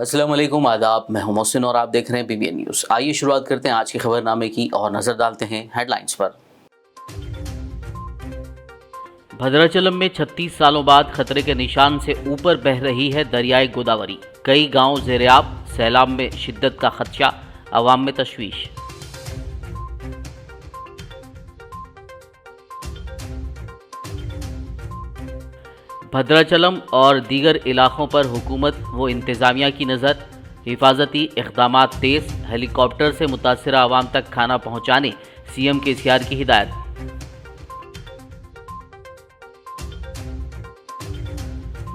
अस्सलाम वालेकुम, आदाब। मैं हूं मोहसिन और आप देख रहे हैं पीबीएन न्यूज़। आइए शुरुआत करते हैं आज के खबरनामे की और नज़र डालते हैं हेडलाइंस पर। भद्राचलम में 36 सालों बाद खतरे के निशान से ऊपर बह रही है दरियाए गोदावरी। कई गांव ज़ेर-ए-आब, सैलाब में शिद्दत का खदशा, अवाम में तशवीश। भद्राचलम और दीगर इलाकों पर हुकूमत व इंतज़ामिया की नज़र, हिफाजती इक़दामात तेज़, हेलीकॉप्टर से मुतासरा अवाम तक खाना पहुँचाने सीएम केसीआर की हिदायत।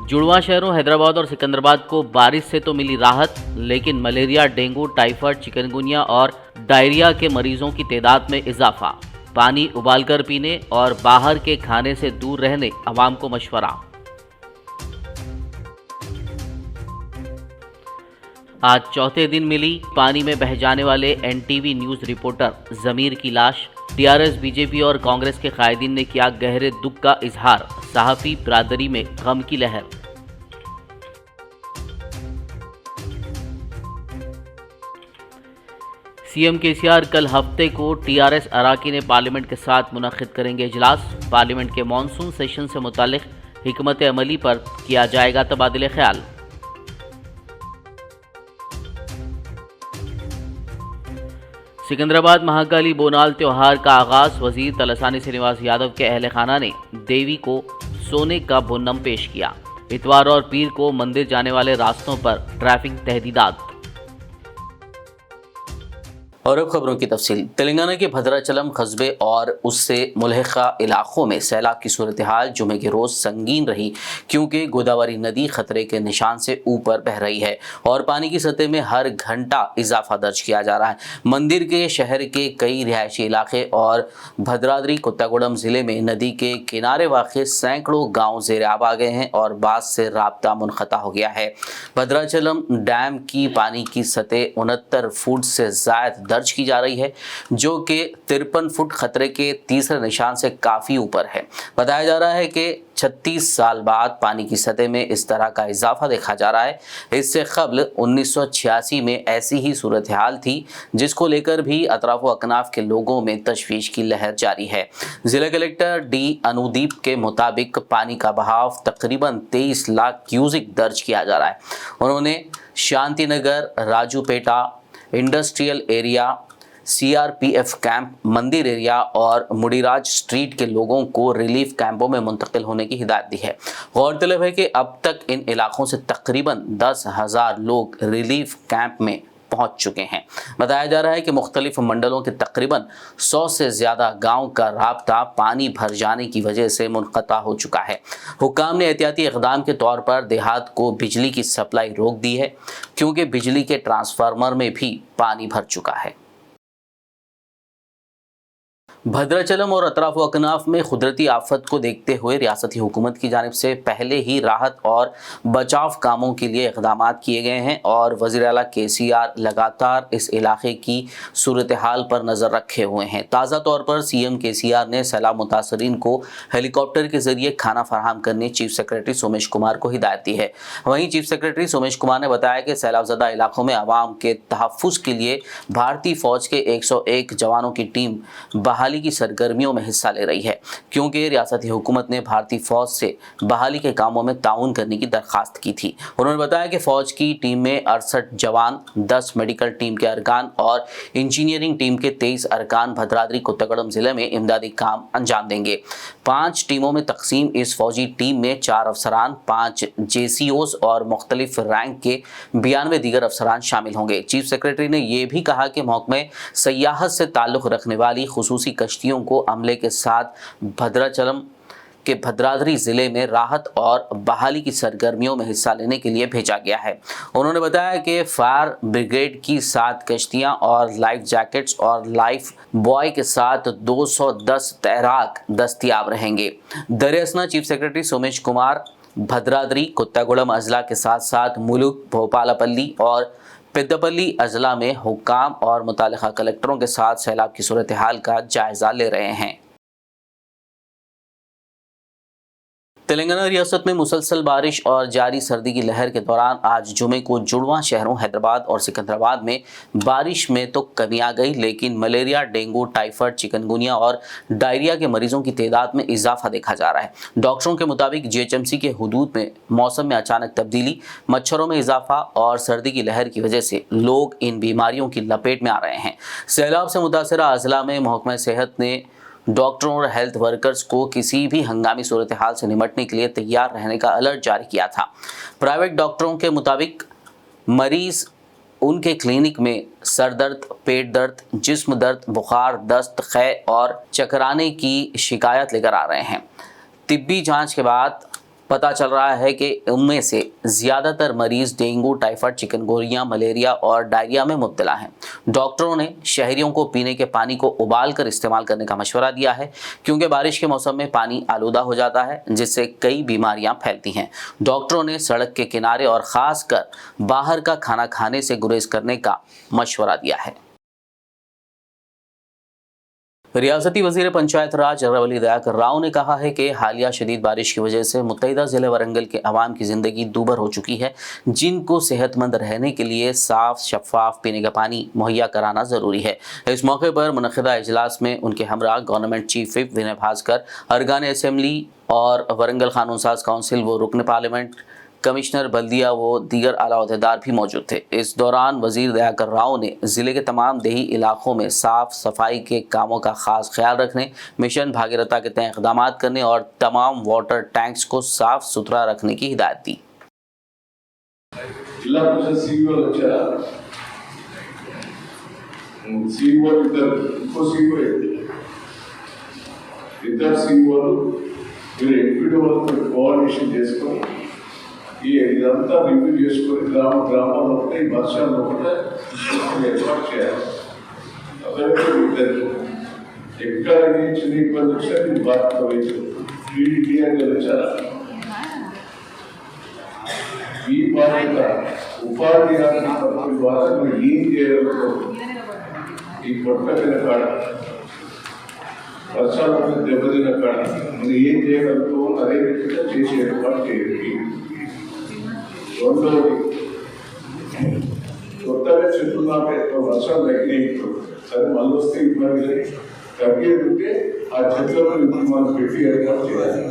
जुड़वा शहरों हैदराबाद और सिकंदराबाद को बारिश से तो मिली राहत, लेकिन मलेरिया, डेंगू, टाइफाइड, चिकनगुनिया और डायरिया के मरीजों की तादाद में इजाफा। पानी उबालकर पीने और बाहर के खाने से दूर रहने अवाम को मशवरा। आज चौथे दिन मिली पानी में बह जाने वाले एनटीवी न्यूज़ रिपोर्टर ज़मीर की लाश। टीआरएस, बीजेपी और कांग्रेस के कायदीन ने किया गहरे दुख का इजहार। सहाफ़ी बिरादरी में गम की लहर। सीएम केसीआर कल हफ्ते को टीआरएस अराकीन पार्लियामेंट के साथ मुनक़िद करेंगे इजलास। पार्लियामेंट के मानसून सेशन से मुतालिक हिकमत अमली पर किया जाएगा तबादले ख्याल। सिकंदराबाद महाकाली बोनाल त्यौहार का आगाज। वजीर तलसानी श्रीनिवास यादव के अहल खाना ने देवी को सोने का बोनम पेश किया। इतवार और पीर को मंदिर जाने वाले रास्तों पर ट्रैफिक तहदीदात। और अब खबरों की तफसील। तेलंगाना के भद्राचलम कस्बे और उससे मुल्हिका इलाकों में सैलाब की सूरत हाल जुमे के रोज़ संगीन रही, क्योंकि गोदावरी नदी खतरे के निशान से ऊपर बह रही है और पानी की सतह में हर घंटा इजाफा दर्ज किया जा रहा है। मंदिर के शहर के कई रिहायशी इलाके और भद्राद्री कोत्तागुड़म ज़िले में नदी के किनारे वाक़ सैकड़ों गाँव ज़ेर-ए-आब आ गए हैं और बाज़ से राब्ता मुनक़ता हो गया है। भद्राचलम डैम की पानी की सतह 69 फुट से ज़ायद दर्ज की जा रही है, जो कि 53 फुट खतरे के तीसरे निशान से काफ़ी ऊपर है। बताया जा रहा है कि 36 साल बाद पानी की सतह में इस तरह का इजाफा देखा जा रहा है। इससे कबल 1986 में ऐसी ही सूरत हाल थी, जिसको लेकर भी अतराफ व अकनाफ के लोगों में तशवीश की लहर जारी है। जिला कलेक्टर डी अनुदीप के मुताबिक पानी का बहाव तकरीबन 23 लाख क्यूसिक दर्ज किया जा रहा है। उन्होंने Shanti Nagar, राजूपेटा industrial area, CRPF camp, मंदिर एरिया और मुडीराज स्ट्रीट के लोगों को रिलीफ कैंपों में मुंतकिल होने की हिदायत दी है। गौरतलब है कि अब तक इन इलाकों से तकरीबन 10,000 लोग रिलीफ कैंप में पहुंच चुके हैं। बताया जा रहा है कि मुख्तलिफ मंडलों के तकरीबन 100 से ज़्यादा गांव का राब्ता पानी भर जाने की वजह से मुनक़ता हो चुका है। हुक्काम ने एहतियाती इक़दाम के तौर पर देहात को बिजली की सप्लाई रोक दी है, क्योंकि बिजली के ट्रांसफार्मर में भी पानी भर चुका है। भद्राचलम और अतराफ व अकनाफ में कुदरती आफत को देखते हुए रियासती हुकूमत की जानिब से पहले ही राहत और बचाव कामों के लिए इक़दाम किए गए हैं और वज़ीर आला केसीआर लगातार इस इलाके की सूरत हाल पर नज़र रखे हुए हैं। ताज़ा तौर पर सीएम केसीआर ने सैलाब मुतासरीन को हेलीकॉप्टर के ज़रिए खाना फराहम करने चीफ सेक्रेटरी सोमेश कुमार को हिदायत दी है। वहीं चीफ सेक्रेटरी सोमेश कुमार ने बताया कि सैलाबज़दा इलाकों में आवाम के तहफ़्फ़ुज़ के लिए भारतीय फ़ौज के 101 जवानों की टीम बहाली की सरगर्मियों में हिस्सा ले रही है, क्योंकि रियासती हुकूमत ने भारतीय फौज से बहाली के कामों में ताउन करने की दरखास्त की थी। उन्होंने बताया कि फौज की टीम में 68 जवान, 10 मेडिकल टीम के अरकान और इंजीनियरिंग टीम के 23 अरकान भद्राद्री कोत्तागुड़म जिले में इमदादी काम अंजाम देंगे। 5 टीमों में तकसीम इस फौजी टीम में 4 अफसरान, 5 जेसीओज और मुख्तलिफ रैंक के 92 दीगर अफसरान शामिल होंगे। चीफ सेक्रेटरी ने यह भी कहा कि महकमे सयाहत से ताल्लुक़ रखने वाली खुसूसी कश्तियों को अमले के साथ भद्राचलम के भद्राद्री ज़िले में राहत और बहाली की सरगर्मियों में हिस्सा लेने के लिए भेजा गया है। उन्होंने बताया कि फायर ब्रिगेड की 7 कश्तियां और लाइफ जैकेट्स और लाइफ बॉय के साथ 210 तैराक दस्तियाब रहेंगे। दरअसल चीफ सेक्रेटरी सोमेश कुमार भद्राद्री कोत्तागुड़म अजला के साथ साथ मुलुक, भोपालपल्ली और पेद्दपल्ली अजला में हुक्काम और मुतालिका कलेक्टरों के साथ सैलाब की सूरत हाल का जायज़ा ले रहे हैं। तेलंगाना रियासत में मुसलसल बारिश और जारी सर्दी की लहर के दौरान आज जुमे को जुड़वां शहरों हैदराबाद और सिकंदराबाद में बारिश में तो कमी आ गई, लेकिन मलेरिया, डेंगू, टाइफाइड, चिकनगुनिया और डायरिया के मरीजों की तादाद में इजाफा देखा जा रहा है। डॉक्टरों के मुताबिक जीएचएमसी के हुदूद में मौसम में अचानक तब्दीली, मच्छरों में इजाफा और सर्दी की लहर की वजह से लोग इन बीमारियों की लपेट में आ रहे हैं। सैलाब से मुतासरा अजला में महकमा सेहत ने डॉक्टरों और हेल्थ वर्कर्स को किसी भी हंगामी सूरत हाल से निपटने के लिए तैयार रहने का अलर्ट जारी किया था। प्राइवेट डॉक्टरों के मुताबिक मरीज उनके क्लिनिक में सर दर्द, पेट दर्द, जिस्म दर्द, बुखार, दस्त, खे और चकराने की शिकायत लेकर आ रहे हैं। तिब्बी जांच के बाद पता चल रहा है कि उनमें से ज़्यादातर मरीज़ डेंगू, टाइफाइड, चिकनगुनिया, मलेरिया और डायरिया में मुब्तला हैं। डॉक्टरों ने शहरियों को पीने के पानी को उबाल कर इस्तेमाल करने का मशवरा दिया है, क्योंकि बारिश के मौसम में पानी आलूदा हो जाता है, जिससे कई बीमारियां फैलती हैं। डॉक्टरों ने सड़क के किनारे और ख़ासकर बाहर का खाना खाने से गुरेज करने का मशवरा दिया है। रियासती वज़ीर पंचायत राज अरवली दयाकर राव ने कहा है कि हालिया शदीद बारिश की वजह से मुत्तहिदा ज़िले वरंगल के अवाम की ज़िंदगी दूभर हो चुकी है, जिनको सेहतमंद रहने के लिए साफ़ शफाफ पीने का पानी मुहैया कराना ज़रूरी है। इस मौके पर मुनक़िदा इजलास में उनके हमरा गवर्नमेंट चीफ विप विनय भास्कर, अरकान असम्बली और वरंगल कानून साज काउंसिल व रुकन पार्लियामेंट, कमिश्नर बल्दिया व दीगर आला अहदेदार भी मौजूद थे। इस दौरान वज़ीर दयाकर राव ने ज़िले के तमाम देही इलाकों में साफ़ सफाई के कामों का ख़ास ख्याल रखने, मिशन भागीरथता के तहत इक़दाम करने और तमाम वाटर टैंक्स को साफ़ सुथरा रखने की हिदायत दी। ఇదంతా రివ్యూ చేసుకొని గ్రామాల్లో ఒకటే ఈ వర్షాలు ఒకటే ఏర్పాటు చేయాలి. ఎక్కడ చిన్న ఇబ్బంది వచ్చినా మీరు బాధ్యత వహించారు. ఈ బాధ్యత ఉపాధి హామీ పథకం ద్వారా మీరు ఏం చేయగలరు? ఈ పొట్ట మీద కాడ వర్షాలు దెబ్బతిన కాడ మీరు ఏం చేయగలుగుతావు అదే విధంగా చేసి ఏర్పాటు చేయండి. రెండోది, కొత్తగా చెట్లు నాటే వర్షాలు తగ్గినాయి, సరే మళ్ళీ వస్తే ఇబ్బంది తగ్గేదంటే ఆ చెట్లను ఇప్పుడు మనం పెట్టి ఏర్పాటు చేయాలి.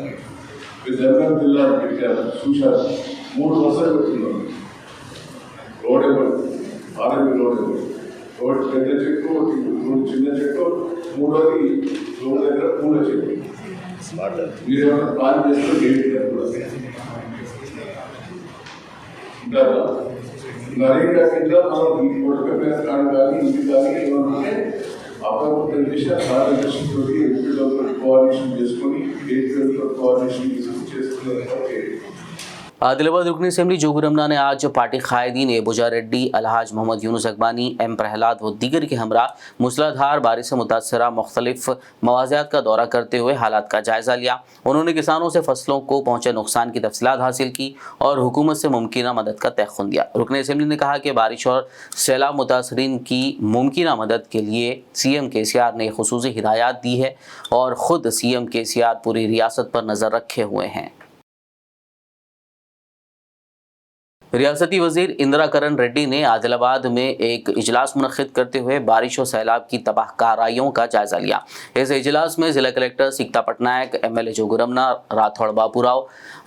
జనగాం జిల్లాలో పెట్టారు, చూశారు, 3 వర్షాలు పెట్టున్నారు. రోడ్ ఇవ్వదు, ఆర్ఎంపీ రోడ్ ఇవ్వదు. రోడ్ పెద్ద చెట్టు, 3 చిన్న చెట్టు, 3వది రోడ్ దగ్గర పూల చెట్టు. మీరేమైనా ప్లాన్ చేస్తే గేట్ కూడా నరేగా కింద మనం ఈ కొడుకు మీద కానీ ఇది కానీ ఏమన్నా అప్పుడు చేసిన కార్యదర్శితో ఎంపీలతో కోఆర్డినేషన్ చేసుకొని ఏపీలతో కోఆర్డినేషన్ చేసుకునే आदिलाबाद रुकनी असेंबली जोगुरमना ने आज पार्टी कायदीन एबुजा रेड्डी, अलहाज मोहम्मद यूनुस अकबानी, एम प्रहलाद व दीगर के हमरा मूसलाधार बारिश से मुतासरा मुख्तलिफ मवाज़ियात का दौरा करते हुए हालात का जायज़ा लिया। उन्होंने किसानों से फसलों को पहुँचे नुकसान की तफसीलात हासिल की और हुकूमत से मुमकिन मदद का तयक़ुन दिया। रुकनी असेंबली ने कहा कि बारिश और सैलाब मुतासरीन की मुमकिन मदद के लिए CM KCR ने खुसूसी हिदायत दी है और ख़ुद CM KCR पूरी रियासत पर नज़र रखे हुए हैं। रियासती वज़ीर इंदिरा करण रेड्डी ने आदिलाबाद में एक इजलास मुनक़्क़िद करते हुए बारिश और सैलाब की तबाहकारियों का जायज़ा लिया। इस इजलास में ज़िला collector Sikta Patnaik, MLA Jogu Ramanna Rathod Bapurao,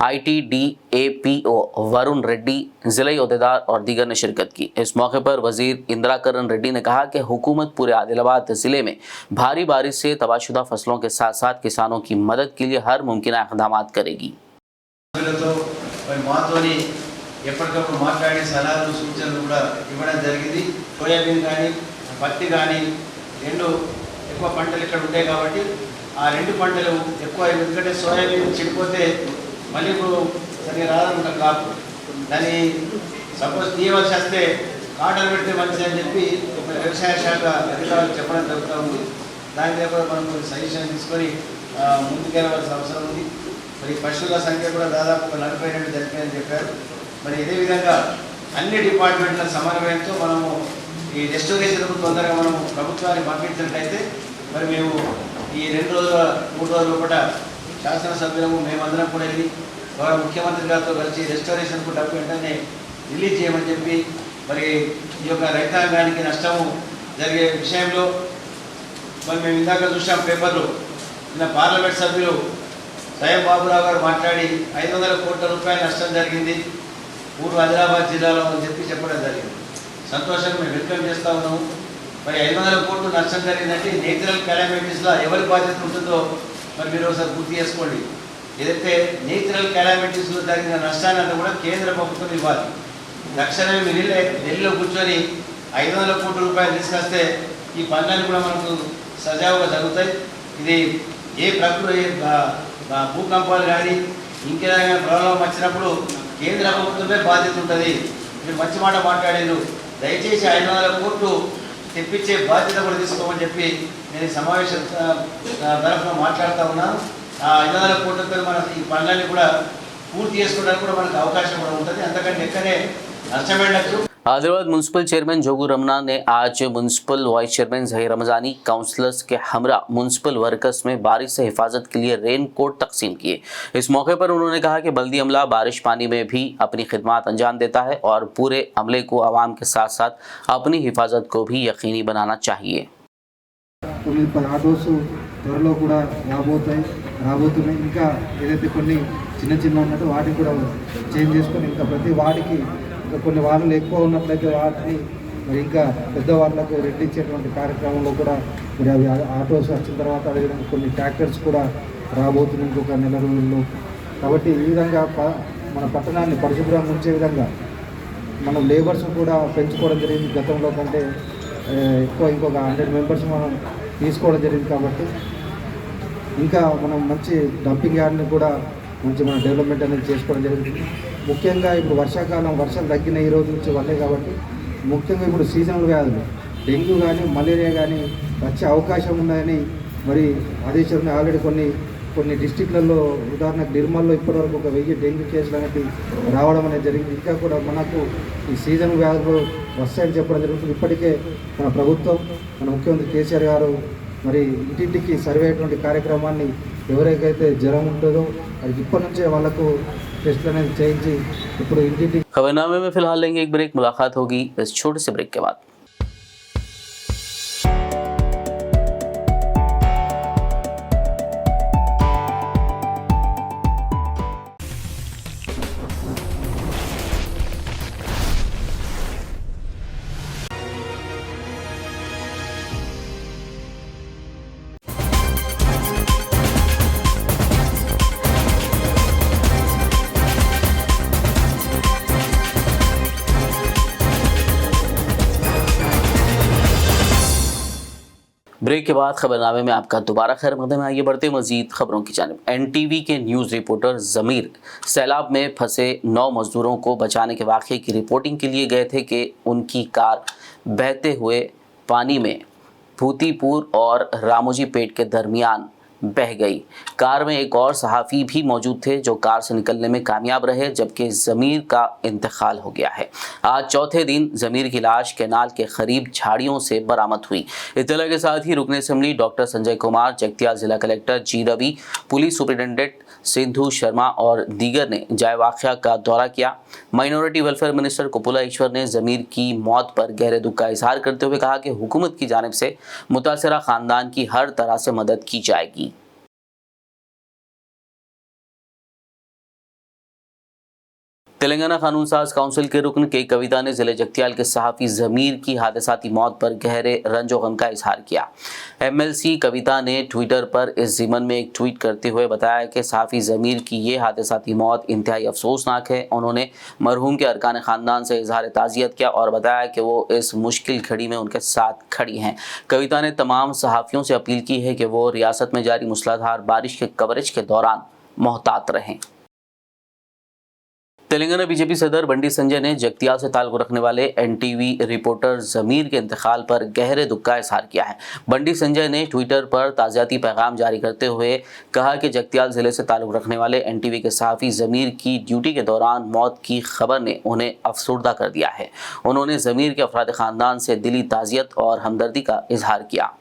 ITDAPO Varun Reddy, ज़िले अहदेदार और दीगर ने शिरकत की। इस मौके पर वज़ीर इंदिरा करण रेड्डी ने कहा कि हुकूमत पूरे आदिलाबाद ज़िले में भारी बारिश से तबाहशुदा फसलों के साथ साथ किसानों की मदद के लिए हर मुमकिन इक़दाम करेगी। ఎప్పటికప్పుడు మాట్లాడి సలహాలు సూచనలు కూడా ఇవ్వడం జరిగింది. సోయాబీన్ కానీ పత్తి కానీ 2 ఎక్కువ పంటలు ఇక్కడ ఉంటాయి కాబట్టి ఆ 2 పంటలు ఎక్కువ, ఎందుకంటే సోయాబీన్ చెడిపోతే మళ్ళీ ఇప్పుడు సరిగ్గా రాదనుకుంటా క్రాప్, దాన్ని సపోజ్ తీయవలసి వస్తే కాటలు పెడితే మంచిది అని చెప్పి వ్యవసాయ శాఖ అధికారులు చెప్పడం జరుగుతూ ఉంది. దాని దగ్గర మనం సజెషన్ తీసుకొని ముందుకెళ్ళవలసిన అవసరం ఉంది. మరి పశువుల సంఖ్య కూడా దాదాపు 42 జరిపాయని చెప్పారు. మరి ఇదే విధంగా అన్ని డిపార్ట్మెంట్ల సమన్వయంతో మనము ఈ రెస్టోరేషన్కు తొందరగా మనము ప్రభుత్వాన్ని పంపించినట్లయితే మరి మేము ఈ 2 రోజుల 3 రోజుల లోపల శాసనసభ్యులము మేమందరం కూడా వెళ్ళి గౌరవ ముఖ్యమంత్రి గారితో కలిసి రెస్టారేషన్కు డబ్బు వెంటనే రిలీజ్ చేయమని చెప్పి మరి ఈ యొక్క రైతాంగానికి నష్టము జరిగే విషయంలో మరి మేము ఇందాక చూసాం పేపర్లో నిన్న పార్లమెంట్ సభ్యులు స్వయం బాబురావు గారు మాట్లాడి 500 కోట్ల రూపాయల నష్టం జరిగింది పూర్వ ఆదిలాబాద్ జిల్లాలో అని చెప్పడం జరిగింది. సంతోషం, మేము వెల్కమ్ చేస్తూ ఉన్నాము. మరి 500 కోట్లు నష్టం జరిగిందంటే నేచురల్ కెలామిటీస్లో ఎవరి బాధ్యత ఉంటుందో మరి మీరు ఒకసారి గుర్తు చేసుకోండి. ఏదైతే నేచురల్ కెలామిటీస్లో జరిగిన నష్టాన్ని అంతా కూడా కేంద్ర ప్రభుత్వం ఇవ్వాలి. తక్షణమే మీరు ఢిల్లీలో కూర్చొని 500 కోట్ల రూపాయలు తీసుకొస్తే ఈ పనులన్నీ కూడా మనకు సజావుగా జరుగుతాయి. ఇది ఏ ప్రకృతి భూకంపాలు కానీ ఇంకేదైనా ప్రాబ్లం వచ్చినప్పుడు కేంద్ర ప్రభుత్వమే బాధ్యత ఉంటుంది. మీరు మంచి మాట మాట్లాడారు. దయచేసి 500 కోట్లు తెప్పించే బాధ్యత కూడా తీసుకోమని చెప్పి నేను ఈ సమావేశం తరఫున మాట్లాడుతూ ఉన్నాను. ఆ 500 కోట్లతో మన ఈ పనులన్నీ కూడా పూర్తి చేసుకోవడానికి కూడా మనకు అవకాశం కూడా ఉంటుంది. అంతకంటే ఎక్కడే నష్టమైనట్టు. आदिलाबाद म्यूनसिपल चेयरमैन जोगू रमना ने आज municipal vice chairman Zaheer Ramzani councillors के हमरा म्यूनसिपल वर्कर्स में बारिश से हिफाजत के लिए रेन कोट तकसीम किए। इस मौके पर उन्होंने कहा कि बल्दी अमला बारिश पानी में भी अपनी खिदमत अंजाम देता है और पूरे अमले को आवाम के साथ साथ अपनी हिफाजत को भी यकीनी बनाना चाहिए। త్వరలో కూడా రాబోతున్నాయి. ఇంకా ఏదైతే కొన్ని చిన్న ఉన్నట్టు వాటిని కూడా చేంజ్ చేసుకొని ఇంకా ప్రతి వాడికి ఇంకా కొన్ని వాహనాలు ఎక్కువ ఉన్నట్లయితే వాటిని మరి ఇంకా పెద్ద వాళ్ళకు రెంట్ ఇచ్చేటువంటి కార్యక్రమంలో కూడా మరి అవి ఆటోస్ వచ్చిన తర్వాత అదేవిధంగా కొన్ని ట్రాక్టర్స్ కూడా రాబోతున్నాయి ఇంకొక నెల రోజుల్లో. కాబట్టి ఈ విధంగా మన పట్టణాన్ని పరిశుభ్రంగా ఉంచే విధంగా మనం లేబర్స్ కూడా పెంచుకోవడం జరిగింది. గతంలో కంటే ఎక్కువ ఇంకొక 100 మెంబర్స్ మనం తీసుకోవడం జరిగింది. కాబట్టి ఇంకా మనం మంచి డంపింగ్ యార్డ్ని కూడా మంచి మన డెవలప్మెంట్ అనేది చేసుకోవడం జరిగింది. ముఖ్యంగా ఇప్పుడు వర్షాకాలం, వర్షాలు తగ్గిన ఈ రోజు నుంచి వల్లే కాబట్టి ముఖ్యంగా ఇప్పుడు సీజనల్ వ్యాధులు డెంగ్యూ కానీ మలేరియా కానీ వచ్చే అవకాశం ఉన్నాయని మరి ఆదేశాలు ఆల్రెడీ కొన్ని డిస్టిక్లలో ఉదాహరణకు నిర్మల్లో ఇప్పటివరకు ఒక 1000 డెంగ్యూ కేసులు అనేవి రావడం అనేది జరిగింది. ఇంకా కూడా మనకు ఈ సీజన్ వ్యాధులు వస్తాయని చెప్పడం జరుగుతుంది. ఇప్పటికే మన ప్రభుత్వం, మన ముఖ్యమంత్రి కేసీఆర్ గారు మరి ఇంటింటికి సర్వే అయ్యేటువంటి కార్యక్రమాన్ని ఎవరికైతే జ్వరం ఉంటుందో అది ఇప్పటి నుంచే వాళ్ళకు टेस्ट అనేది చేయించి ఇప్పుడు ఇంటింటి खबरनामे में फिलहाल लेंगे एक ब्रेक। मुलाकात होगी इस छोटे से ब्रेक के बाद। ब्रेक के बाद खबरनामे में आपका दोबारा खैर मकदम है। आइए बढ़ते मजीद खबरों की जानिब। एनटीवी के न्यूज़ रिपोर्टर ज़मीर सैलाब में फंसे 9 मजदूरों को बचाने के वाक़े की रिपोर्टिंग के लिए गए थे कि उनकी कार बहते हुए पानी में भूतीपुर और रामोजी पेट के दरमियान बह गई। कार में एक और सहाफ़ी भी मौजूद थे जो कार से निकलने में कामयाब रहे, जबकि ज़मीर का इंतकाल हो गया है। आज चौथे दिन ज़मीर की लाश कैनाल के करीब झाड़ियों से बरामद हुई। इत्तला के साथ ही रुकन असेंबली डॉक्टर संजय कुमार, जगतियाल जिला कलेक्टर जी रवि, पुलिस सुपरिटेंडेंट सिंधु शर्मा और दीगर ने जाए वाक़या का दौरा किया। माइनॉरिटी वेलफेयर मिनिस्टर कुपुला ईश्वर ने ज़मीर की मौत पर गहरे दुख का इजहार करते हुए कहा कि हुकूमत की जानिब से मुतासरा ख़ानदान की हर तरह से मदद की जाएगी। तेलंगाना कानून साज काउंसिल के रुकन के कविता ने जिले जगतियाल के सहाफ़ी ज़मीर की हादसाती मौत पर गहरे रंजो गम का इजहार किया। एमएलसी कविता ने ट्विटर पर इस ज़िमन में एक ट्वीट करते हुए बताया कि सहाफ़ी ज़मीर की ये हादसाती मौत इंतहाई अफसोसनाक है। उन्होंने मरहूम के अरकान ख़ानदान से इजहार ताज़ियत किया और बताया कि वो इस मुश्किल घड़ी में उनके साथ खड़ी हैं। कविता ने तमाम सहाफ़ियों से अपील की है कि वो रियासत में जारी मूसलाधार बारिश के कवरेज के दौरान मोहतात रहें। तेलंगाना बीजेपी सदर बंडी संजय ने जगतियाल से ताल्लुक़ रखने वाले एनटीवी रिपोर्टर ज़मीर के इंतकाल पर गहरे दुख का इजहार किया है। बंडी संजय ने ट्विटर पर ताज़ियाती पैगाम जारी करते हुए कहा कि जगतियाल ज़िले से ताल्लुक़ रखने वाले एनटीवी के सहाफ़ी ज़मीर की ड्यूटी के दौरान मौत की खबर ने उन्हें अफसुर्दा कर दिया है। उन्होंने ज़मीर के अफराद ख़ानदान से दिली ताज़ियत और हमदर्दी का इजहार किया।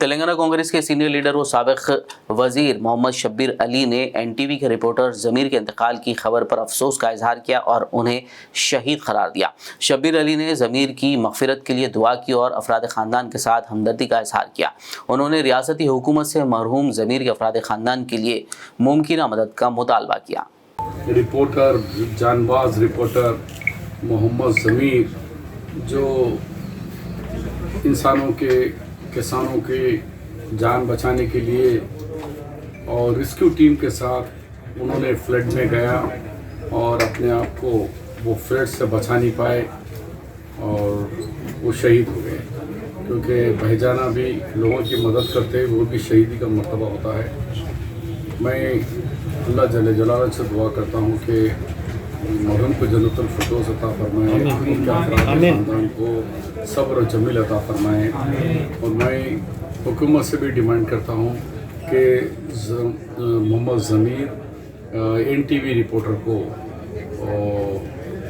तेलंगाना कांग्रेस के सीनियर लीडर व साबिक वजीर मोहम्मद शब्बीर अली ने एनटीवी के रिपोर्टर ज़मीर के इंतकाल की खबर पर अफसोस का इजहार किया और उन्हें शहीद करार दिया। शब्बीर अली ने ज़मीर की मग़फ़िरत के लिए दुआ की और अफराद ख़ानदान के साथ हमदर्दी का इजहार किया। उन्होंने रियासती हुकूमत से मरहूम ज़मीर के अफराद ख़ानदान के लिए मुमकिन मदद का मुतालबा किया। रिपोर्टर, जानबाज रिपोर्टर मोहम्मद ज़मीर जो इंसानों के, किसानों की जान बचाने के लिए और रेस्क्यू टीम के साथ उन्होंने फ्लड में गया और अपने आप को वो फ्लड से बचा नहीं पाए और वो शहीद हो गए। क्योंकि बह जाना भी लोगों की मदद करते वो भी शहीदी का मर्तबा होता है। मैं अल्लाह जल्ल जलालह से दुआ करता हूँ कि मरहूम को जन्नतुल फिरदौस अता फरमाए, उनके ख़ानदान को सब्र और जमील अता फरमाए। और मैं हुकूमत से भी डिमांड करता हूँ कि मोहम्मद ज़मीर एनटीवी रिपोर्टर को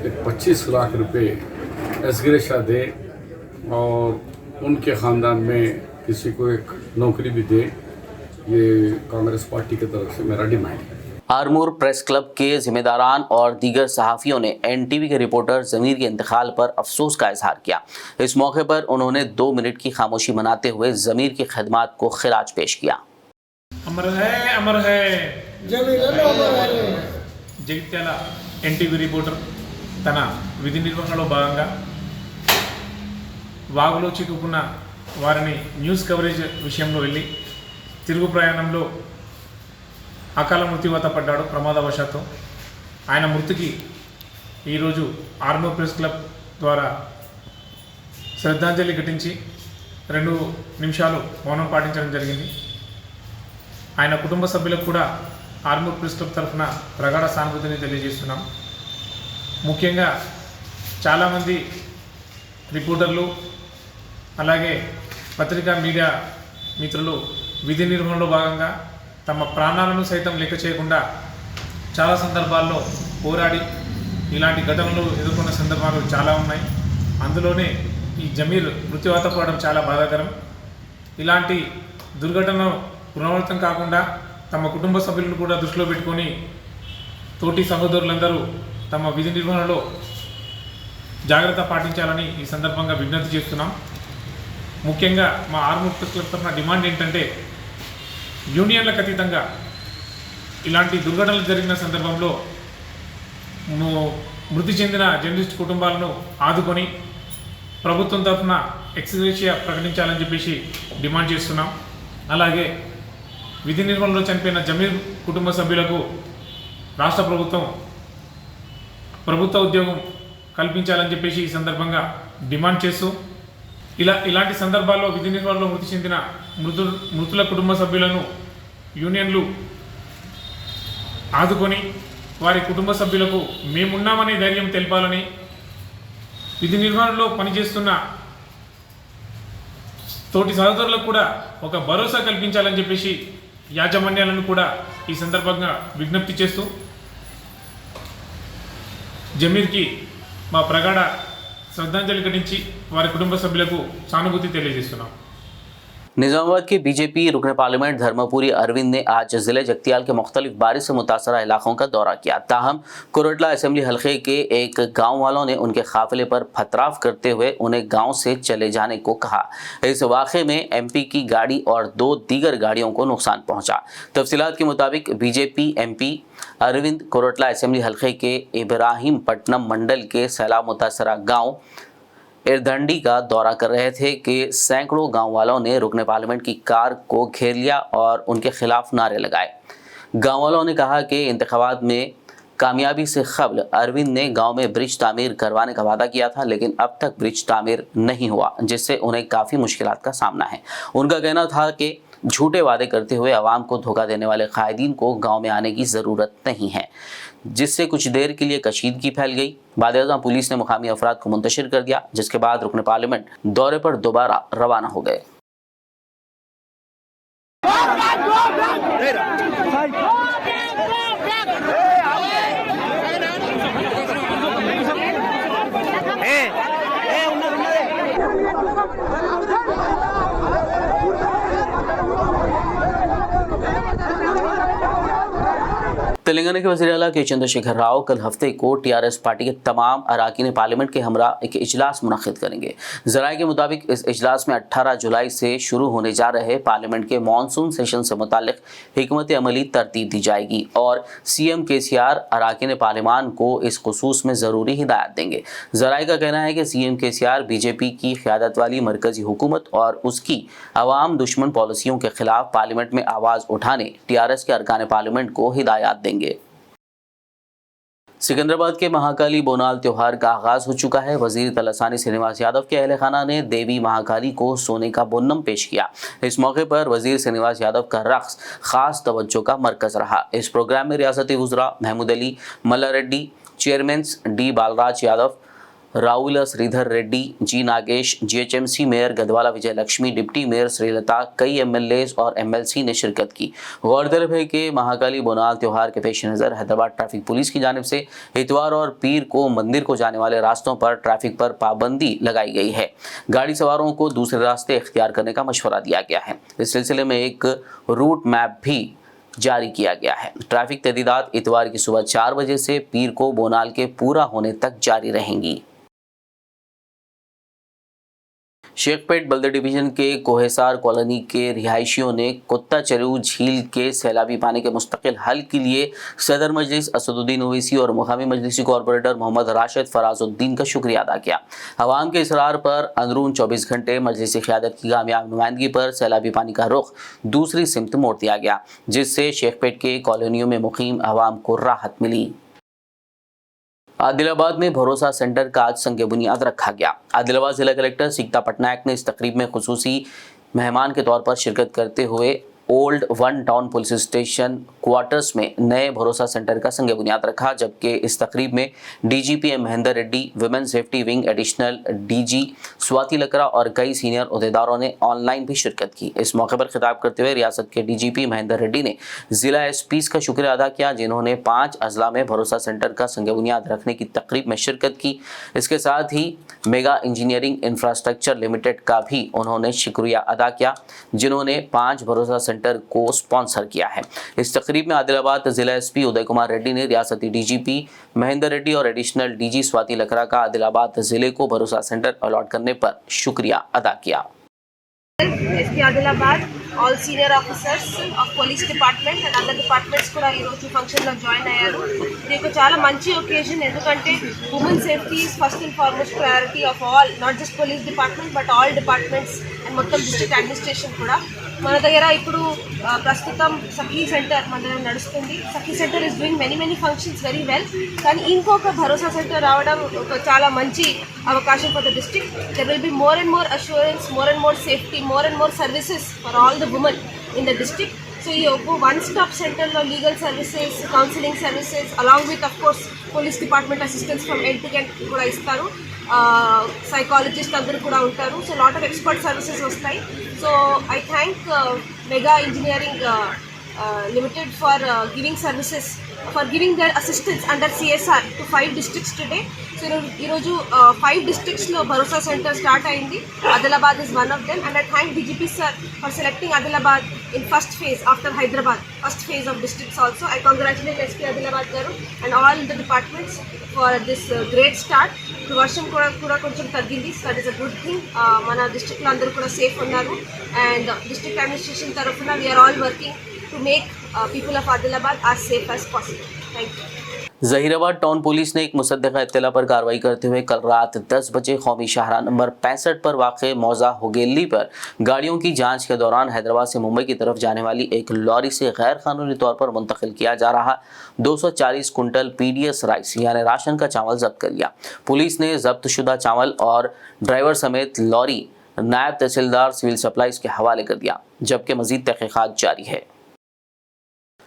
एक 25 लाख रुपए एसग्रेशा दे और उनके ख़ानदान में किसी को एक नौकरी भी दे। ये कांग्रेस पार्टी की तरफ से मेरा डिमांड है। आरमूर प्रेस क्लब के जिम्मेदारान और दीगर सहाफ़ियों ने एनटीवी के रिपोर्टर ज़मीर के इंतकाल पर अफसोस का इजहार किया। इस मौके पर उन्होंने 2 मिनट की खामोशी मनाते हुए ज़मीर की खिदमात को खिराज पेश किया। अमर है జగిత్యాల ఎన్టీవీ రిపోర్టర్ తన విధి నిర్వహణలో భాగంగా వాగులో చిక్కుకున్న వారిని న్యూస్ కవరేజ్ విషయంలో వెళ్ళి తిరుగు ప్రయాణంలో అకాల మృత్యువాత పడ్డాడు ప్రమాదవశాత్తు. ఆయన మృతికి ఈరోజు ఆర్మూర్ ప్రెస్ క్లబ్ ద్వారా శ్రద్ధాంజలి ఘటించి 2 నిమిషాలు మౌనం పాటించడం జరిగింది. ఆయన కుటుంబ సభ్యులకు కూడా ఆర్మూర్ ప్రెస్ క్లబ్ తరఫున ప్రగాఢ సానుభూతిని తెలియజేస్తున్నాం. ముఖ్యంగా చాలామంది రిపోర్టర్లు అలాగే పత్రికా మీడియా మిత్రులు విధి నిర్వహణలో భాగంగా తమ ప్రాణాలను సైతం లెక్క చేయకుండా చాలా సందర్భాల్లో పోరాడి ఇలాంటి ఘటనలు ఎదుర్కొన్న సందర్భాలు చాలా ఉన్నాయి. అందులోనే ఈ జమీర్ మృత్యువాత పడడం చాలా బాధాకరం. ఇలాంటి దుర్ఘటన పునరావృతం కాకుండా తమ కుటుంబ సభ్యులను కూడా దృష్టిలో పెట్టుకొని తోటి సహోదరులందరూ తమ విధి నిర్వహణలో జాగ్రత్త పాటించాలని ఈ సందర్భంగా విజ్ఞప్తి చేస్తున్నాం. ముఖ్యంగా మా ఆర్మూర్ ప్రెస్ క్లబ్ తరఫున డిమాండ్ ఏంటంటే యూనియన్లకు అతీతంగా ఇలాంటి దుర్ఘటనలు జరిగిన సందర్భంలో మృతి చెందిన జర్నలిస్ట్ కుటుంబాలను ఆదుకొని ప్రభుత్వం తరఫున ఎక్స్గ్రేషియా ప్రకటించాలని చెప్పేసి డిమాండ్ చేస్తున్నాం. అలాగే విధి నిర్వహణలో చనిపోయిన జమీర్ కుటుంబ సభ్యులకు రాష్ట్ర ప్రభుత్వ ఉద్యోగం కల్పించాలని చెప్పేసి ఈ సందర్భంగా డిమాండ్ చేస్తూ ఇలాంటి సందర్భాల్లో విధి నిర్వహణలో మృతి చెందిన మృతుల కుటుంబ సభ్యులను యూనియన్లు ఆదుకొని వారి కుటుంబ సభ్యులకు మేమున్నామనే ధైర్యం తెలపాలని, విధి నిర్వహణలో పనిచేస్తున్న తోటి సహోదరులకు కూడా ఒక భరోసా కల్పించాలని చెప్పేసి యాజమాన్యాలను కూడా ఈ సందర్భంగా విజ్ఞప్తి చేస్తూ జమీర్కి మా ప్రగాఢ శ్రద్ధాంజలి ఘటించి వారి కుటుంబ సభ్యులకు సానుభూతి తెలియజేస్తున్నాం. निजामाबाद के बीजेपी रुकन पार्लियामेंट धर्मपुरी अरविंद ने आज जिले जगतियाल के मुख्तलिफ बारिश से मुतासरा इलाकों का दौरा किया। ताहम कोरटला असेंबली हल्के के एक गांव वालों ने उनके काफिले पर पथराव करते हुए उन्हें गांव से चले जाने को कहा। इस वाक़े में एमपी की गाड़ी और 2 दीगर गाड़ियों को नुकसान पहुंचा। तफसीलात के मुताबिक BJP MP Arvind Koratla assembly हल्के के इब्राहिम पट्टनम मंडल के सैलाब मुतासरा गाँव इरधंडी का दौरा कर रहे थे कि सैकड़ों गांव वालों ने रुकन पार्लियामेंट की कार को घेर लिया और उनके खिलाफ नारे लगाए। गांव वालों ने कहा कि इंतखाबात में कामयाबी से कबल अरविंद ने गांव में ब्रिज तामीर करवाने का वादा किया था, लेकिन अब तक ब्रिज तामीर नहीं हुआ, जिससे उन्हें काफ़ी मुश्किलात का सामना है। उनका कहना था कि झूठे वादे करते हुए आवाम को धोखा देने वाले कायदीन को गांव में आने की ज़रूरत नहीं है, जिससे कुछ देर के लिए कशीदगी फैल गई। बाद पुलिस ने मुकामी अफराद को मुंतशिर कर दिया, जिसके बाद रुकन पार्लियामेंट दौरे पर दोबारा रवाना हो गए। तेलंगाना के वज़ीर आला के चंद्रशेखर राव कल हफ्ते को टीआरएस पार्टी के तमाम अरकान पार्लियामेंट के हमरा एक इजलास मुनक़िद करेंगे। ज़राए के मुताबिक इस इजलास में 18 जुलाई से शुरू होने जा रहे पार्लियामेंट के मानसून सेशन से मुताल्लिक़ हिकमत अमली तरतीब दी जाएगी और CM KCR अरकान पार्लियामान को इस खुसूस में ज़रूरी हिदायत देंगे। ज़राए का कहना है कि CM KCR BJP की क़यादत वाली मरकज़ी हुकूमत और उसकी अवाम दुश्मन पॉलिसियों के खिलाफ पार्लियामेंट में आवाज़ उठाने TRS के अरकान पार्लियामेंट को हिदायत देंगे। सिकंदराबाद के महाकाली बोनाल त्यौहार का आगाज हो चुका है। वजीर तलसानी श्रीनिवास यादव के अहल खाना ने देवी महाकाली को सोने का बोन्नम पेश किया। इस मौके पर वजीर श्रीनिवास यादव का रक्स खास तवज्जो का मरकज रहा। इस प्रोग्राम में रियासती वज़रा Mahmood Ali, Malla Reddy, chairman D Balraj Yadav, Rahul Sridhar Reddy, G Nagesh, GHMC mayor Gadwala Vijaya Lakshmi, deputy mayor Srilatha, कई MLAs और MLC ने शिरकत की। गौरतलब है कि महाकाली बोनाल त्यौहार के पेश नज़र हैदराबाद ट्रैफिक पुलिस की जानिब से इतवार और पीर को मंदिर को जाने वाले रास्तों पर ट्रैफिक पर पाबंदी लगाई गई है। गाड़ी सवारों को दूसरे रास्ते इख्तियार करने का मशवरा दिया गया है। इस सिलसिले में एक रूट मैप भी जारी किया गया है। ट्रैफिक तहदीदात इतवार की सुबह 4 बजे से पीर को बोनाल के पूरा होने तक जारी रहेंगी। शेखपेट बल्दर डिवीजन के कोहेसार कॉलोनी के रिहायशियों ने कुत्ता चरू झील के सैलाबी पानी के मुस्तकिल हल के लिए सदर मजलिस असदुद्दीन ओवैसी और मुकामी मजलिसी कॉरपोरेटर मोहम्मद राशिद फराजुद्दीन का शुक्रिया अदा किया। अवाम के इसरार पर अंदरून 24 घंटे मजलिसी क़यादत की कामयाब नुमाइंदगी पर सैलाबी पानी का रुख दूसरी सिमत मोड़ दिया गया, जिससे शेखपेट के कॉलोनियों में मुकीम अवाम को राहत मिली। आदिलाबाद में भरोसा सेंटर का आज संग बुनियाद रखा गया। आदिलाबाद जिला कलेक्टर सीकता पटनायक ने इस तकरीब में खुसूसी मेहमान के तौर पर शिरकत करते हुए old one town police station quarters में नए भरोसा सेंटर का संग बुनियाद रखा, जबकि इस तकरीब में DGP M Mahendra Reddy, women safety wing additional DG Swati Lakra और कई सीनियर अहदेदारों ने ऑनलाइन भी शिरकत की। इस मौके पर खिताब करते हुए रियासत के DGP महेंद्र रेड्डी ने जिला SPs का शुक्रिया अदा किया, जिन्होंने 5 अजला में भरोसा सेंटर का संग बुनियाद रखने की तकरीब में शिरकत की। इसके साथ ही मेगा इंजीनियरिंग इंफ्रास्ट्रक्चर लिमिटेड का भी उन्होंने शुक्रिया अदा किया, जिन्होंने 5 भरोसा सेंटर को स्पॉन्सर किया है। इस तकरीब में आदिलाबाद जिला SP उदय कुमार रेड्डी ने रियासती DGP महेंद्र रेड्डी और एडिशनल DG स्वाति लकरा का आदिलाबाद जिले को भरोसा सेंटर अलॉट करने पर शुक्रिया अदा किया। SP Adilabad, all senior officers of police department and other departments కూడా ఈ రోజు ఫంక్షన్ లో జాయిన్ అయ్యారు. ఇది చాలా మంచి ఒకేషన్, ఎందుకంటే women safety is first and foremost priority of all, not just police department but all departments and మొత్తం డిస్ట్రిక్ట్ అడ్మినిస్ట్రేషన్ కూడా. మన దగ్గర ఇప్పుడు ప్రస్తుతం సఖీ సెంటర్ మన దగ్గర నడుస్తుంది. Sakhi centre is doing many functions very well, కానీ ఇంకొక భరోసా సెంటర్ రావడం ఒక చాలా మంచి అవకాశం for the district. There will be more and more assurance, more and more safety, more and more services for all the women in the district. So ये one stop center లో legal services, counseling services along with of course police department assistance from end to end కూడా ఇస్తారు. Psychologist అందరూ కూడా ఉంటారు. So lot of expert services వస్తాయి. So I thank Megha engineering limited for giving services, for giving their assistance under CSR to 5 districts today. So ఈరోజు 5 districts లో భరోసా centre start అయింది. Adilabad is one of them, and I thank DGP sir for selecting Adilabad in first phase after Hyderabad, first phase of districts also. I congratulate SP Adilabad garu and all the departments for this great start. వర్షం కూడా కొంచెం తగ్గింది, so that is a good thing. మన డిస్ట్రిక్ట్లో అందరూ కూడా safe ఉన్నారు, and district administration తరఫున వీఆర్ ఆల్ వర్కింగ్ to make people of Adilabad as safe as possible. Thank you. Zaheerabad town police ने एक मुसद्दक़ा इत्तला पर कार्रवाई करते हुए कल रात 10 बजे कौमी शाहराह नंबर 65 पर वाक़े मौजा होगेली पर गाड़ियों की जांच के दौरान हैदराबाद से मुंबई की तरफ जाने वाली एक लॉरी से गैर कानूनी तौर पर मुंतकिल किया जा रहा 240 कुंटल PDS राइस यानी राशन का चावल जब्त कर लिया। पुलिस ने जब्त शुदा चावल और ड्राइवर समेत लॉरी नायब तहसीलदार सिविल सप्लाईज के हवाले कर दिया, जबकि मजीद तहकीकात जारी है।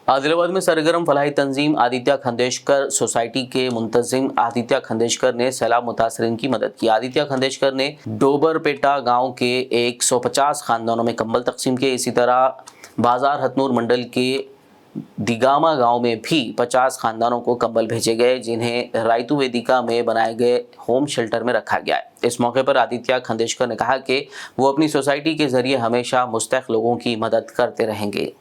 आदिलाबाद में सरगर्म फलाही तंजीम आदित्य खंडेशकर सोसाइटी के मुंतजिम आदित्य खंडेशकर ने सैलाब मुतासरीन की मदद की। आदित्य खंडेशकर ने डोबरपेटा गांव के 150 खानदानों में कंबल तकसीम किए। इसी तरह बाजार हथनूर मंडल के दिगामा गांव में भी 50 खानदानों को कंबल भेजे गए, जिन्हें रायतू वेदिका में बनाए गए होम शेल्टर में रखा गया है। इस मौके पर आदित्य खंडेशकर ने कहा कि वो अपनी सोसाइटी के जरिए हमेशा मुस्तहक लोगों की मदद करते रहेंगे।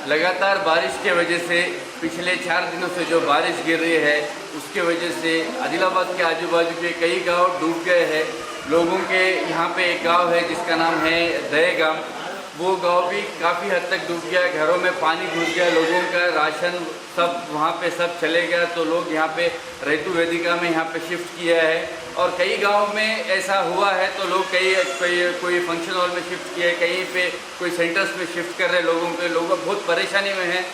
लगातार बारिश के वजह से पिछले 4 दिनों से जो बारिश गिर रही है उसके वजह से आदिलाबाद के आजू बाजू के कई गांव डूब गए हैं। लोगों के यहाँ पे एक गांव है जिसका नाम है दहेगाम, वो गांव भी काफ़ी हद तक डूब गया, घरों में पानी घुस गया, लोगों का राशन सब वहाँ पे सब चले गया। तो लोग यहाँ पे रैतू वेदिका में यहाँ पे शिफ्ट किया है और कई गांव में ऐसा हुआ है तो लोग कोई फंक्शन हॉल में शिफ्ट किया है, कहीं पे कोई सेंटर्स में शिफ्ट कर रहे हैं। लोग बहुत परेशानी में हैं।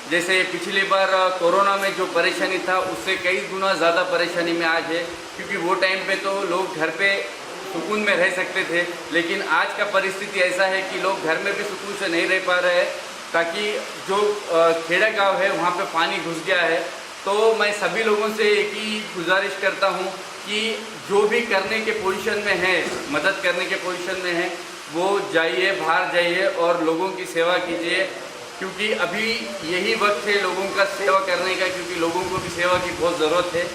जैसे पिछली बार कोरोना में जो परेशानी था उससे कई गुना ज़्यादा परेशानी में आज है, क्योंकि वो टाइम पे तो लोग घर पे सुकून में रह सकते थे, लेकिन आज का परिस्थिति ऐसा है कि लोग घर में भी सुकून से नहीं रह पा रहे हैं, ताकि जो खेड़ा गाँव है वहाँ पे पानी घुस गया है। तो मैं सभी लोगों से एक ही गुजारिश करता हूँ कि जो भी करने के पोजीशन में है, मदद करने के पोजीशन में है, वो जाइए, बाहर जाइए और लोगों की सेवा कीजिए, क्योंकि अभी यही वक्त है लोगों का सेवा करने का, क्योंकि लोगों को भी सेवा की बहुत ज़रूरत है।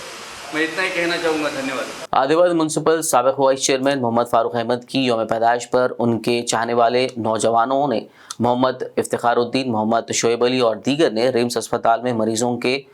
मैं इतना ही कहना चाहूँगा। धन्यवाद। आदिलाबाद म्युनिसिपल साबिक वाइस चेयरमैन मोहम्मद फारूक अहमद की यौम पैदाइश पर उनके चाहने वाले नौजवानों ने मोहम्मद इफ्तिखारुद्दीन, मोहम्मद शोएब अली और दीगर ने रिम्स अस्पताल में मरीजों के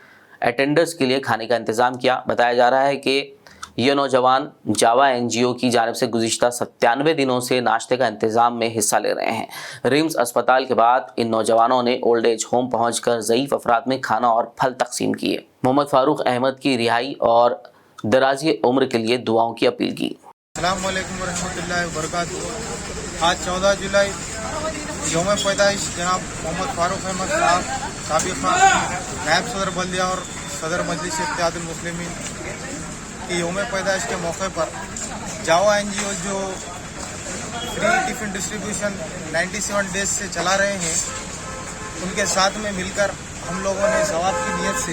अटेंडर्स के लिए खाने का इंतज़ाम किया। बताया जा रहा है कि ये नौजवान जावा NGO की जानिब से गुज़िश्ता 97 दिनों से नाश्ते का इंतज़ाम में हिस्सा ले रहे हैं। रिम्स अस्पताल के बाद इन नौजवानों ने ओल्ड एज होम पहुंचकर ज़ईफ़ अफराद में खाना और फल तकसीम किए। मोहम्मद फारूक अहमद की रिहाई और दराज़ी उम्र के लिए दुआओं की अपील की। अस्सलाम वालेकुम रहमतुल्लाहि व बरकातहू। आज 14 जुलाई यौम पैदाइश जनाब मोहम्मद फारूक अहमद साहब साबिक़ नायब सदर बल्दिया और सदर मजलिस इत्तेहादुल मुस्लिमीन की यौम पैदाइश के मौके पर जावा NGO जो फ्री टिफ़िन डिस्ट्रीब्यूशन 97 डेज से चला रहे हैं, उनके साथ में मिलकर हम लोगों ने सवाब की नीयत से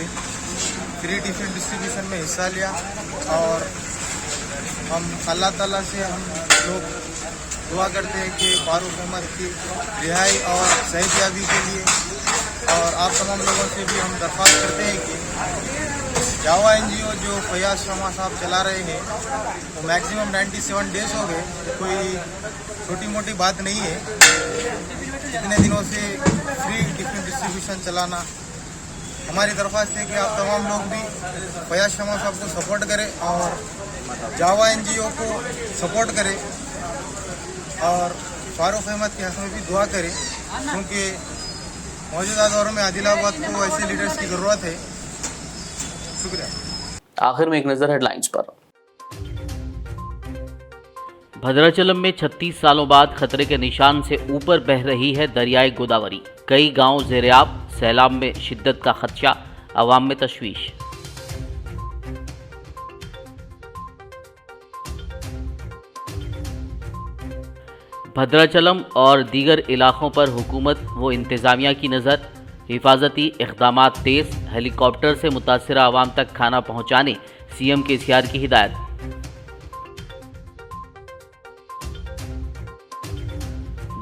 फ्री टिफ़िन डिस्ट्रीब्यूशन में हिस्सा लिया और हम अल्लाह ताला से हम लोग दुआ करते हैं कि फारूक अहमद की रिहाई और सेहतयाबी के लिए, और आप तमाम लोगों से भी हम दरख्वास्त करते हैं कि जावा NGO जो फयाज शर्मा साहब चला रहे हैं वो मैक्सिमम 97 डेज हो गए, कोई छोटी मोटी बात नहीं है। इतने दिनों से फ्री टिफ़िन डिस्ट्रीब्यूशन चलाना, हमारी दरख्वास्त है कि आप तमाम लोग भी फयाज शर्मा साहब को सपोर्ट करें और जावा NGO को सपोर्ट करें और फारूक अहमद के हक़ में भी दुआ करें, क्योंकि मौजूदा दौर में आदिलाबाद को ऐसे लीडर्स की ज़रूरत है। शुक्रिया। आखिर में एक नज़र हेडलाइंस पर। भद्राचलम में 36 सालों बाद खतरे के निशान से ऊपर बह रही है दरियाए गोदावरी। कई गांव ज़ेर-ए-आब, सैलाब में शिद्दत का खदशा, अवाम में तशवीश। भद्राचलम और दीगर इलाकों पर हुकूमत व इंतज़ामिया की नज़र, हिफाजती इक़दामात तेज़, हेलीकॉप्टर से मुतासिरा आवाम तक खाना पहुँचाने CM KCR की हिदायत।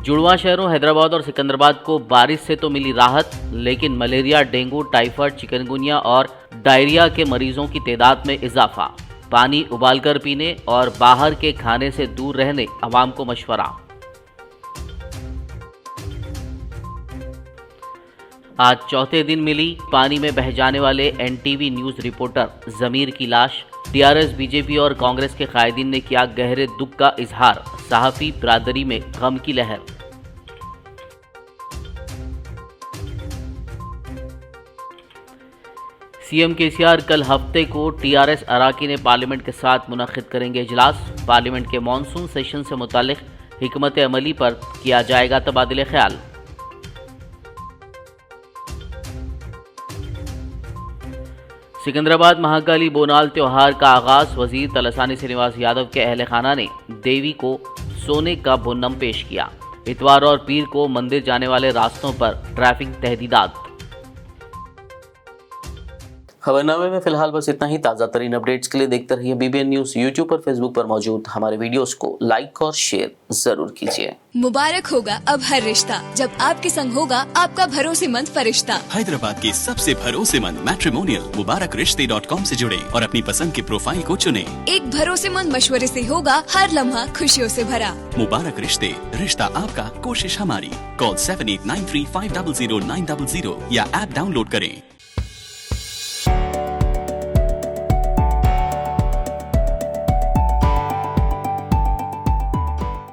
जुड़वा शहरों हैदराबाद और सिकंदराबाद को बारिश से तो मिली राहत, लेकिन मलेरिया, डेंगू, टाइफाइड, चिकनगुनिया और डायरिया के मरीजों की तादाद में इजाफा। पानी उबालकर पीने और बाहर के खाने से दूर रहने अवाम को मशवरा। आज चौथे दिन मिली पानी में बह जाने वाले NTV न्यूज़ रिपोर्टर ज़मीर की लाश। TRS, BJP और कांग्रेस के कायदीन ने किया गहरे दुख का इजहार, सहाफ़ी बिरादरी में गम की लहर। CM KCR कल हफ्ते को TRS अराकीन पार्लियामेंट के साथ मुनक़िद करेंगे इजलास। पार्लियामेंट के मानसून सेशन से मुतालिक हिकमत अमली पर किया जाएगा तबादले ख्याल। सिकंदराबाद महाकाली बोनाल त्यौहार का आगाज। वजीर तलसानी श्रीनिवास यादव के अहल खाना ने देवी को सोने का बोनम पेश किया। इतवार और पीर को मंदिर जाने वाले रास्तों पर ट्रैफिक तहदीदात। खबरनामे में फिलहाल बस इतना ही। ताज़ा तरीन अपडेट्स के लिए देखते रहिए BBN न्यूज़। यूट्यूब पर, फेसबुक पर मौजूद हमारे वीडियोस को लाइक और शेयर जरूर कीजिए। मुबारक होगा अब हर रिश्ता जब आपके संग होगा आपका भरोसेमंद फरिश्ता। हैदराबाद के सबसे भरोसेमंद मैट्रिमोनियल मुबारकरिश्ते.com से जुड़े और अपनी पसंद के प्रोफाइल को चुने। एक भरोसेमंद मशवरे से होगा हर लम्हा खुशियों से भरा। मुबारक रिश्ते, रिश्ता आपका, कोशिश हमारी। कॉल 7893500900 या ऐप डाउनलोड करें।